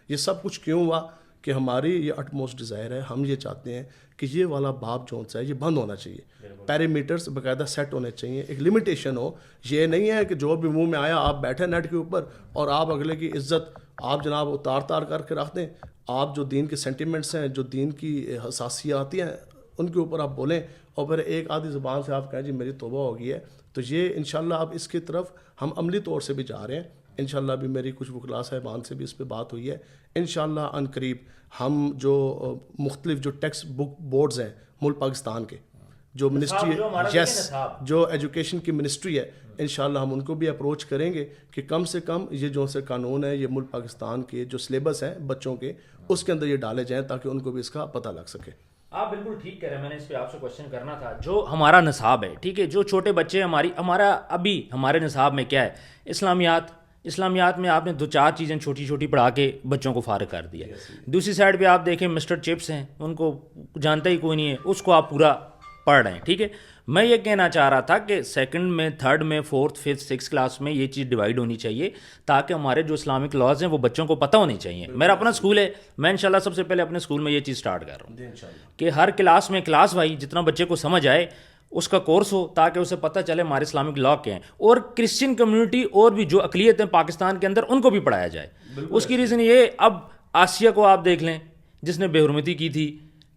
یہ سب کچھ کیوں ہوا کہ ہماری یہ اٹ موسٹ ڈیزائر ہے, ہم یہ چاہتے ہیں کہ یہ والا باپ جو سا ہے یہ بند ہونا چاہیے, پیرامیٹرز باقاعدہ سیٹ ہونے چاہیے, ایک لمیٹیشن ہو. یہ نہیں ہے کہ جو بھی منہ میں آیا آپ بیٹھے نیٹ کے اوپر اور آپ اگلے کی عزت آپ جناب اتار کر کے رکھ دیں. آپ جو دین کے سینٹیمنٹس ہیں, جو دین کی حساسیات ہیں, ان کے اوپر آپ بولیں اور پھر ایک آدھی زبان سے آپ کہیں جی میری توبہ ہو گئی ہے. تو یہ انشاءاللہ اب اس کی طرف ہم عملی طور سے بھی جا رہے ہیں. انشاءاللہ بھی میری کچھ وکلاء صاحبان سے بھی اس پہ بات ہوئی ہے. انشاءاللہ ان قریب ہم جو مختلف جو ٹیکسٹ بک بورڈز ہیں ملک پاکستان کے, جو منسٹری جو ایجوکیشن کی منسٹری ہے, انشاءاللہ ہم ان کو بھی اپروچ کریں گے کہ کم سے کم یہ جو سے قانون ہے یہ ملک پاکستان کے جو سلیبس ہیں بچوں کے اس کے اندر یہ ڈالے جائیں تاکہ ان کو بھی اس کا پتہ لگ سکے. آپ بالکل ٹھیک کہہ رہے ہیں. میں نے اس پہ آپ سے کوشچن کرنا تھا. جو ہمارا نصاب ہے, ٹھیک ہے, جو چھوٹے بچے ہمارا ابھی ہمارے نصاب میں کیا ہے, اسلامیات میں آپ نے 2-4 چیزیں چھوٹی چھوٹی پڑھا کے بچوں کو فارغ کر دیا. دوسری سائڈ پہ آپ دیکھیں مسٹر چپس ہیں, ان کو جانتا ہی کوئی نہیں ہے, اس کو آپ پورا پڑھ رہے ہیں. ٹھیک ہے, میں یہ کہنا چاہ رہا تھا کہ 2nd میں 3rd میں 4th 5th 6th کلاس میں یہ چیز ڈیوائڈ ہونی چاہیے تاکہ ہمارے جو اسلامک لاز ہیں وہ بچوں کو پتہ ہونی چاہیے. میرا اپنا اسکول ہے, میں انشاءاللہ سب سے پہلے اپنے اسکول میں یہ چیز سٹارٹ کر رہا ہوں کہ ہر کلاس میں کلاس وائز جتنا بچے کو سمجھ آئے اس کا کورس ہو تاکہ اسے پتہ چلے ہمارے اسلامک لا کیا ہیں, اور کرسچن کمیونٹی اور بھی جو اقلیت ہیں پاکستان کے اندر ان کو بھی پڑھایا جائے. اس کی ریزن یہ, اب آسیہ کو آپ دیکھ لیں جس نے بے حرمتی کی تھی,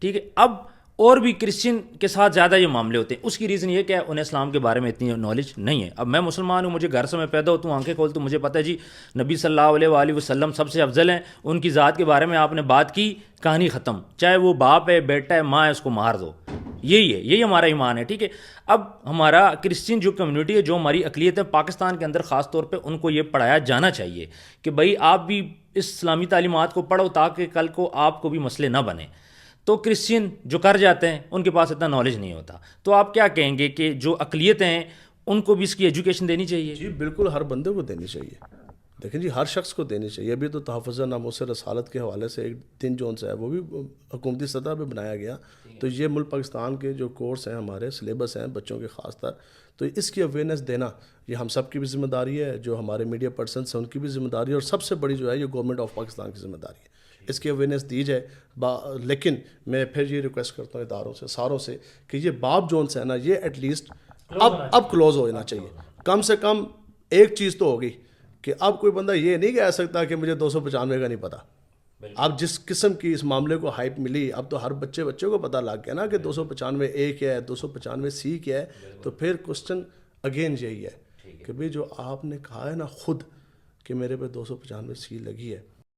ٹھیک ہے, اب اور بھی کرسچن کے ساتھ زیادہ یہ معاملے ہوتے ہیں. اس کی ریزن یہ کہ انہیں اسلام کے بارے میں اتنی نالج نہیں ہے. اب میں مسلمان ہوں, مجھے گھر سے میں پیدا ہوتا ہوں, آنکھیں کھولتا ہوں, مجھے پتہ ہے جی نبی صلی اللہ علیہ وآلہ وسلم سب سے افضل ہیں, ان کی ذات کے بارے میں آپ نے بات کی, کہانی ختم. چاہے وہ باپ ہے, بیٹا ہے, ماں ہے, اس کو مار دو. یہی ہمارا ایمان ہے. ٹھیک ہے, اب ہمارا کرسچن جو کمیونٹی ہے, جو ہماری اقلیت ہے پاکستان کے اندر خاص طور پہ, ان کو یہ پڑھایا جانا چاہیے کہ بھائی آپ بھی اس اسلامی تعلیمات کو پڑھو تاکہ کل کو آپ کو بھی مسئلے نہ بنے. تو کرسچن جو کر جاتے ہیں ان کے پاس اتنا نالج نہیں ہوتا. تو آپ کیا کہیں گے کہ جو اقلیتیں ہیں ان کو بھی اس کی ایجوکیشن دینی چاہیے؟ جی بالکل, ہر بندے کو دینی چاہیے. دیکھیں جی, ہر شخص کو دینی چاہیے. ابھی تو تحفظ ناموس رسالت کے حوالے سے ایک دن جو ہے وہ بھی حکومتی سطح پہ بنایا گیا. تو یہ ملک پاکستان کے جو کورس ہیں, ہمارے سلیبس ہیں بچوں کے خاص طر, تو اس کی اویئرنیس دینا یہ ہم سب کی بھی ذمہ داری ہے, جو ہمارے میڈیا پرسنس ہیں ان کی بھی ذمہ داری ہے, اور سب سے بڑی جو ہے یہ گورنمنٹ آف پاکستان کی ذمہ داری ہے. اس کی اویئرنیس دی جائے. لیکن میں پھر یہ ریکویسٹ کرتا ہوں اداروں سے, ساروں سے, کہ یہ باپ جونس ہے نا, یہ ایٹ لیسٹ اب کلوز ہو جانا چاہیے. کم سے کم ایک چیز تو ہوگی کہ اب کوئی بندہ یہ نہیں کہہ سکتا کہ مجھے 295 کا نہیں پتا. اب جس قسم کی اس معاملے کو ہائپ ملی, اب تو ہر بچے کو پتہ لگ گیا نا کہ 295 اے کیا ہے, 295 سی کیا ہے. تو پھر کوسچن اگین یہی ہے کہ بھئی جو آپ نے کہا ہے نا خود کہ میرے پہ 295 سی لگی ہے,